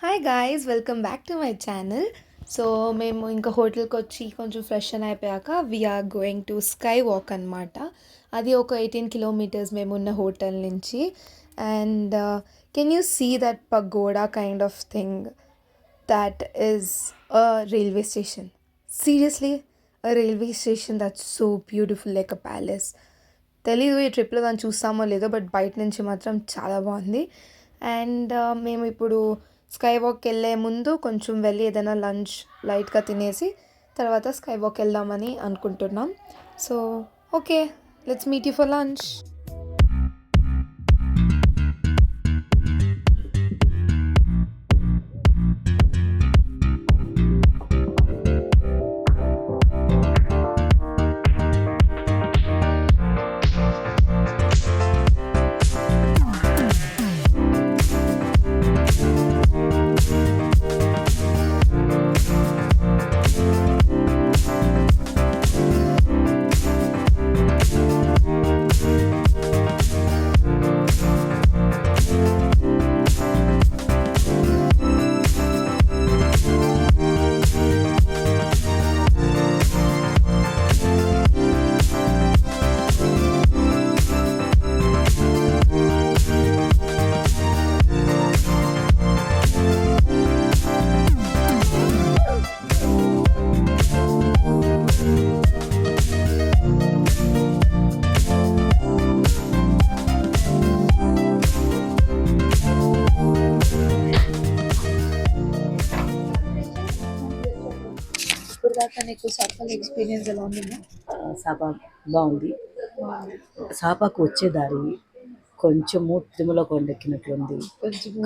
Hi guys, welcome back to my channel. So మేము ఇంకా హోటల్కి వచ్చి కొంచెం ఫ్రెష్ అని అయిపోయాక we are going to sky walk అనమాట. అది ఒక 18 కిలోమీటర్స్ మేము ఉన్న హోటల్ నుంచి. And can you see that pagoda kind of thing? That is a railway station. Seriously, a railway station that's so beautiful, like a palace. తెలీదు ఈ ట్రిప్లో దాన్ని చూస్తామో లేదో, బట్ బయట నుంచి మాత్రం చాలా బాగుంది. అండ్ మేము ఇప్పుడు స్కై వాక్ వెళ్ళే ముందు కొంచెం వెళ్ళి ఏదైనా లంచ్ లైట్గా తినేసి తర్వాత స్కై వాక్ వెళ్దామని అనుకుంటున్నాం. So okay, let's meet you for lunch. ఇప్పుడు దాకా నీకు సర్కల్ ఎక్స్పీరియన్స్ ఎలా ఉంది? సాపా బాగుంది. సాపాకు వచ్చే దారి కొంచెము తిరుమల కొండెక్కినట్లుంది,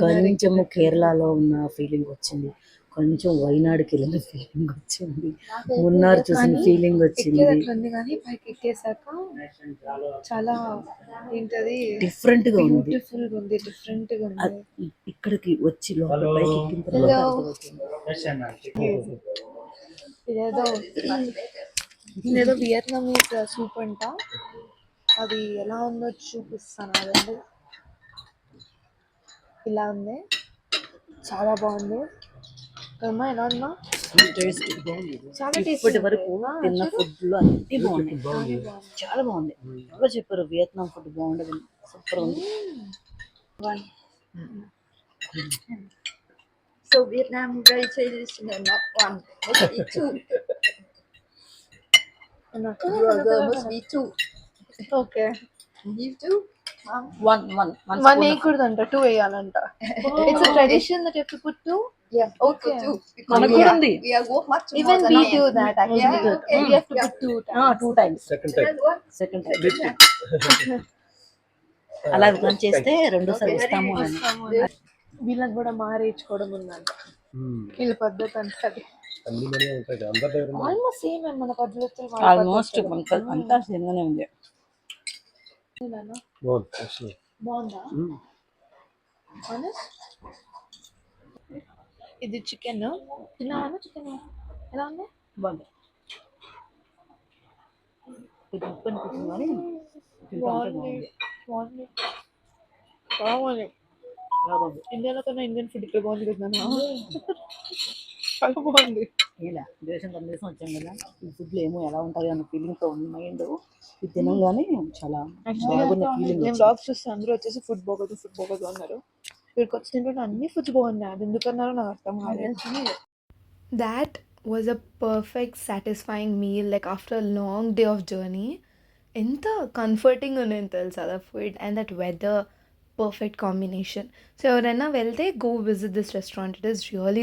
కొంచెము కేరళలో ఉన్న ఫీలింగ్ వచ్చింది, కొంచెం వైనాడుకి వెళ్ళిన ఫీలింగ్ వచ్చింది, మున్నార్ చూసిన ఫీలింగ్ వచ్చింది. కానీ పైకి ఎక్కేసాక చాలా ఏంటది డిఫరెంట్ గా ఉంది. బ్యూటిఫుల్ ఉంది, డిఫరెంట్ గా ఉంది. ఇక్కడికి వచ్చి లోపల పైకి ఎక్కిన తర్వాత అర్థమవుతుంది. ఇదేదో వియత్నామీస్ సూప్ అంట. అది ఎలా ఉందో చూపిస్తాను. అదండి ఇలా ఉంది, చాలా బాగుంది. అమ్మా ఎలా ఉన్నా చాలా ఇప్పటి వరకు తిన్న ఫుడ్ లో అన్ని బాగున్నాయి, చాలా బాగుంది. ఎవరో చెప్పారు వియత్నాం ఫుడ్ బాగుండదు, సూపర్ ఉంది. So Vietnam very traditional, not one, must be two. You are girl, must be two. Okay, You two? One one వేయకూడదంట, టూ వేయాలంట. It's tradition that you have to put two. Yeah, Okay. two. మనకు కూడా ఉంది. We are worth much more Even than we men. do that actually. Yeah, okay. We have to put two times. Second time. That's what? Second time అలా plan చేస్తే రెండోసారి వస్తాము అని. వీళ్ళకి కూడా మారేయించుకోవడం ఉందంట. వీళ్ళ పద్ధతి అంటే అది ఆల్మోస్ట్ సేమ్ మన పద్ధతి. ఆల్మోస్ట్ అంతా సేమ్ గానే ఉంది. బాగుందా? Honest? ఇది చికెన్ తిన్నావా? చికెన్ ఎలా ఉంది? బాగుంది. ఇది ఉప్పు అనిపిస్తుంది కానీ తింటే బాగుంది, బాగుంది, బాగుంది. బాగుంది. ఇండియాలో కన్నా ఇండియన్ ఫుడ్ ఇక్కడ బాగుంది కదా నాన్న. చాలా బాగుంది. ఇలా దేశం కనీసం వచ్చాం కదా, ఈ ఫుడ్లో ఏమో ఎలా ఉంటుంది అన్న ఫీలింగ్తో ఉంది మైండ్. ఇది తినగానే చాలా బాగున్న ఫీలింగ్. నేను బ్లాగ్స్ చూస్తే అందరూ వచ్చేసి ఫుడ్ బాగోదు అన్నారు. ఇక్కడికి వచ్చి తింటే అన్ని ఫుడ్స్ బాగున్నాయి. అది ఎందుకన్నారో నాకు అర్థం కాలేదు. That was a perfect satisfying meal, like after a long day of journey. ఎంత కంఫర్టింగ్ ఉన్నది తెలుసా the food and that weather, perfect combination. So ఎవరైనా వెళ్తే go visit this restaurant. It is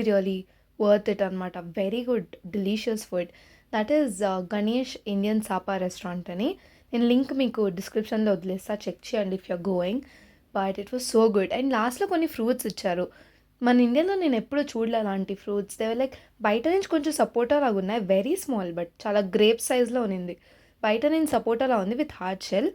really worth it అనమాట. Very good delicious food. That is Ganesh Indian Sapa restaurant అని. నేను link మీకు డిస్క్రిప్షన్లో వదిలేస్తా, చెక్ చేయండి if you're going. But it was so good. And లాస్ట్లో కొన్ని ఫ్రూట్స్ ఇచ్చారు. మన ఇండియాలో నేను ఎప్పుడూ చూడలే అలాంటి ఫ్రూట్స్. దే లైక్ బయట నుంచి కొంచెం సపోటా లాగా ఉన్నాయి, వెరీ స్మాల్, బట్ చాలా గ్రేప్ సైజ్లో ఉన్నింది. బయట నేను సపోటాలా ఉంది విత్ హార్డ్ షెల్,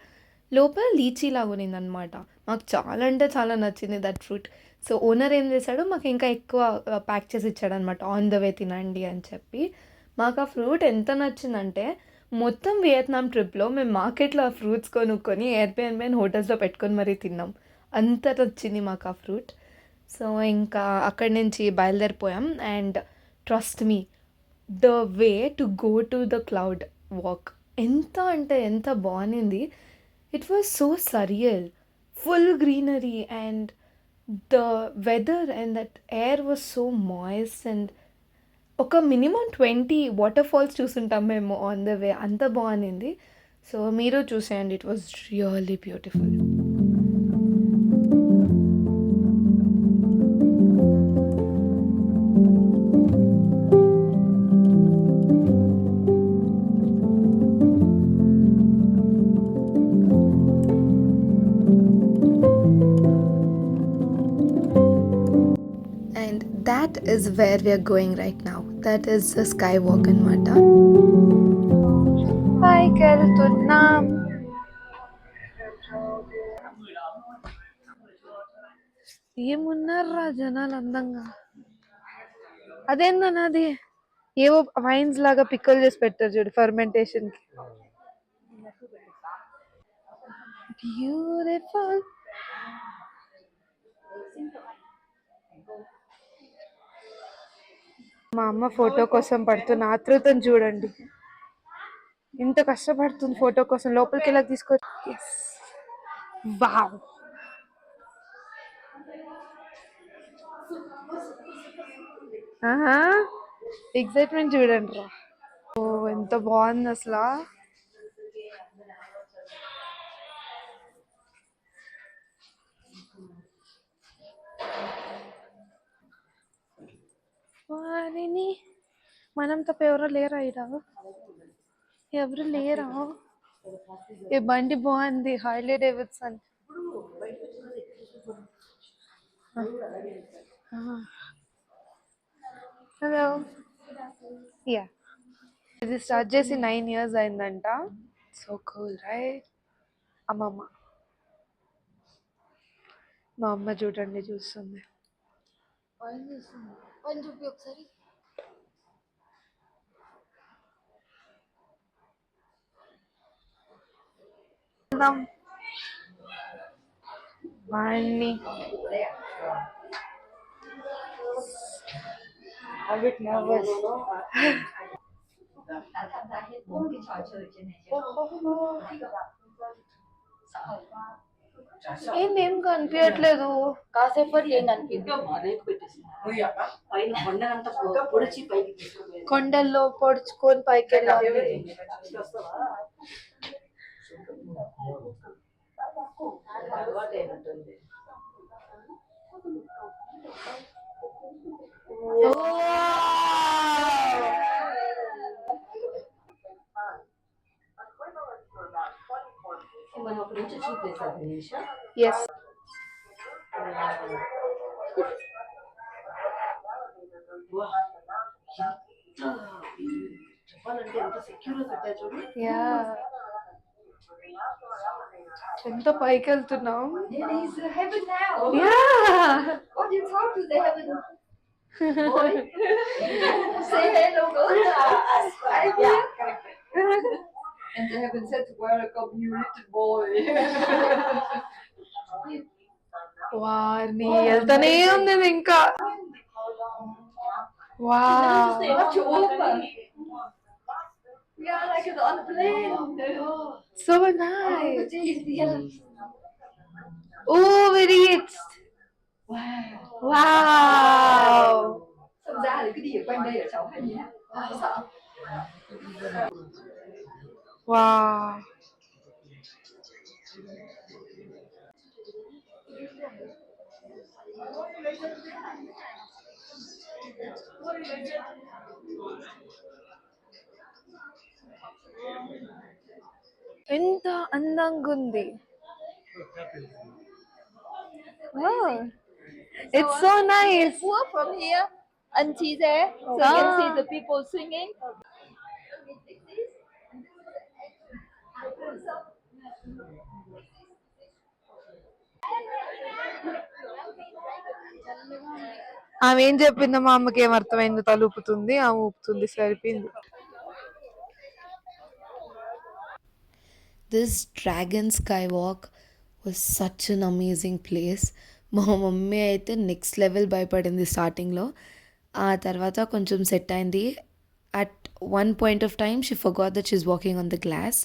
లోపల లీచీ లాగా ఉన్నింది అనమాట. మాకు చాలా అంటే చాలా నచ్చింది దట్ ఫ్రూట్. సో ఓనర్ ఏం చేశాడు, మాకు ఇంకా ఎక్కువ ప్యాక్ చేసి ఇచ్చాడనమాట, ఆన్ ద వే తినండి అని చెప్పి. మాకు ఆ ఫ్రూట్ ఎంత నచ్చిందంటే, మొత్తం వియత్నాం ట్రిప్లో మేము మార్కెట్లో ఆ ఫ్రూట్స్ కొనుక్కొని ఎయిర్బిఎన్బి హోటల్స్లో పెట్టుకొని మరీ తిన్నాం. అంత నచ్చింది మాకు ఆ ఫ్రూట్. సో ఇంకా అక్కడి నుంచి బయలుదేరిపోయాం. And trust me, the way to go to the cloud walk ఎంత అంటే ఎంత బాగుంది. It was so surreal, full greenery and the weather and that air was so moist. And ఒక మినిమం 20 వాటర్ ఫాల్స్ చూసుంటాం మేము ఆన్ ద వే, అంత బాగుంది. So మీరు చూసేయండి, it was really beautiful. And that is where we're going right now. That is the sky walk అనమాట. పైకి వెళ్తున్నాం. ఏమున్నారా జనాలు అందంగా. అదేందన్నది ఏవో వైన్స్ లాగా పిక్కలు చేసి పెట్టారు చూడు ఫర్మెంటేషన్ కి. బ్యూటిఫుల్. మా అమ్మ ఫోటో కోసం పడుతున్న ఆతృతను చూడండి, ఇంత కష్టపడుతుంది ఫోటో కోసం. లోపలికి ఎలా తీసుకో. వావ్, ఎక్సైట్మెంట్ చూడండి రా. ఓ ఎంత బాగుంది అసలు. వారిని మనం తప్ప ఎవరో లేరా ఇడ, ఎవరు లేరా. ఈ బండి బాగుంది, హార్లీ డేవిడ్సన్. హలో. యా, ఇది స్టార్ట్ చేసి 9 years అయిందంట. So cool right. అమ్మమ్మ, మా అమ్మ చూడండి చూస్తుంది. వాణ్ణి ఏం కనిపించట్లేదు. కాసేపు ఏం కనిపించింది, పైన కొండనంతా పొడిచి పైకి కొండల్లో పొడుచుకొని పైకి వెళ్ళాలి. మనం ఒక నుంచి చూపేసారు నిమిషం. ఎస్. చెప్పాలంటే ఎంత సెక్యూర్ గా కట్టా చూడు. యా, ఎంత పైకి వెళ్తున్నాం. Say hello, and they haven't said welcome, you little boy. వారిని వెళ్తానే ఉంది ఇది ఇంకా. వా, Watch you open. Yeah, like it's on a plane. So nice. Oh, very rich. Wow. Xong ra thì cái đĩa quanh đây ở cháu phải nhé. Sợ. Wow. ఎంత అందంగా ఉంది. Wow. It's so nice. Walk from here until there, so you can see the people singing. ఆమె ఏం చెప్పిందో మా అమ్మకి ఏం అర్థమైందో తలుపుతుంది, ఆమె ఊపుతుంది, సరిపోయింది. This Dragon Skywalk was such an amazing place. మా మమ్మీ అయితే నెక్స్ట్ లెవెల్ భయపడింది స్టార్టింగ్లో. ఆ తర్వాత కొంచెం సెట్ అయింది. At one point of time she forgot that she is walking on the glass.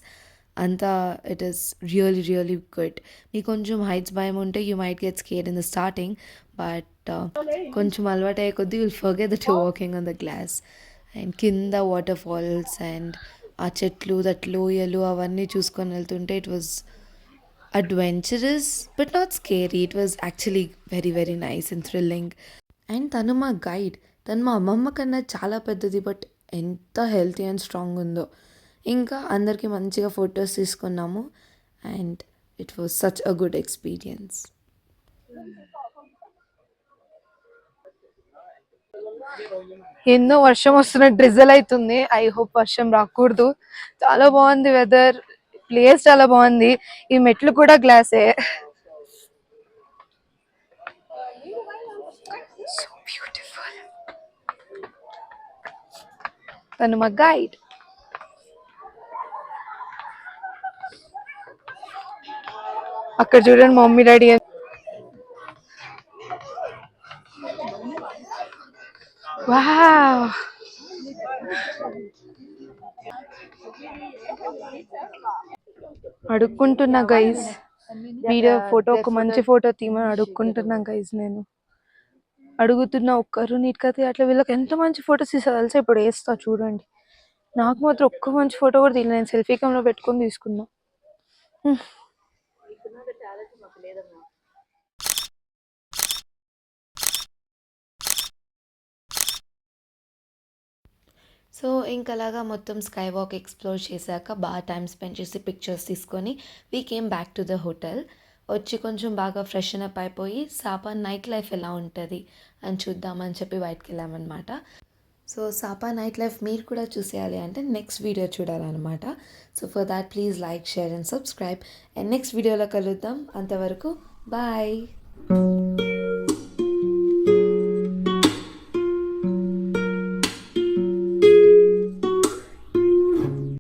అంతా it is really really good. మీకు కొంచెం హైట్స్ భయం ఉంటే you might get scared in the starting, but కొంచెం అలవాటు అయ్యే కొద్దీ will forget that you walking on the glass. And కింద వాటర్ ఫాల్స్ అండ్ ఆ చెట్లు దట్ లోయలు అవన్నీ చూసుకొని వెళ్తుంటే it was adventurous but not scary. It was actually very very nice and thrilling. And తను మా గైడ్. తను మా అమ్మమ్మ కన్నా చాలా పెద్దది, బట్ ఎంత హెల్తీ అండ్ స్ట్రాంగ్ ఉందో. ఇంకా అందరికీ మంచిగా ఫొటోస్ తీసుకున్నాము and it was such a good experience. ఎన్నో వర్షం వస్తున్న డ్రిజల్ అవుతుంది. ఐ హోప్ వర్షం రాకూడదు. చాలా బాగుంది వెదర్, ప్లేస్ చాలా బాగుంది. ఈ మెట్లు కూడా గ్లాసే. So beautiful. తను మా గైడ్. అక్కడ చూడండి మమ్మీ డాడీ. వావ్, అడుక్కుంటున్నా గైస్, వీడియో ఫోటో ఒక మంచి ఫోటో తీయమని అడుక్కుంటున్నా గైస్. నేను అడుగుతున్నా ఒక్కరు నీట్గా అట్లా. వీళ్ళకి ఎంత మంచి ఫొటోస్ తీసా తెలుసా. ఇప్పుడు వేస్తా చూడండి. నాకు మాత్రం ఒక్క మంచి ఫోటో కూడా తీయలేదు. నేను సెల్ఫీ కెమెరా పెట్టుకొని తీసుకున్నా. సో ఇంకలాగా మొత్తం స్కై వాక్ ఎక్స్ప్లోర్ చేశాక బాగా టైం స్పెండ్ చేసి పిక్చర్స్ తీసుకొని we came back to the hotel. వచ్చి కొంచెం బాగా ఫ్రెషన్ అప్ అయిపోయి సాపా నైట్ లైఫ్ ఎలా ఉంటుంది అని చూద్దామని చెప్పి బయటకు వెళ్ళామన్నమాట. సో సాపా నైట్ లైఫ్ మీరు కూడా చూసేయాలి అంటే నెక్స్ట్ వీడియో చూడాలన్నమాట. So for that please like, share and subscribe. And next వీడియోలో కలుద్దాం. అంతవరకు బాయ్.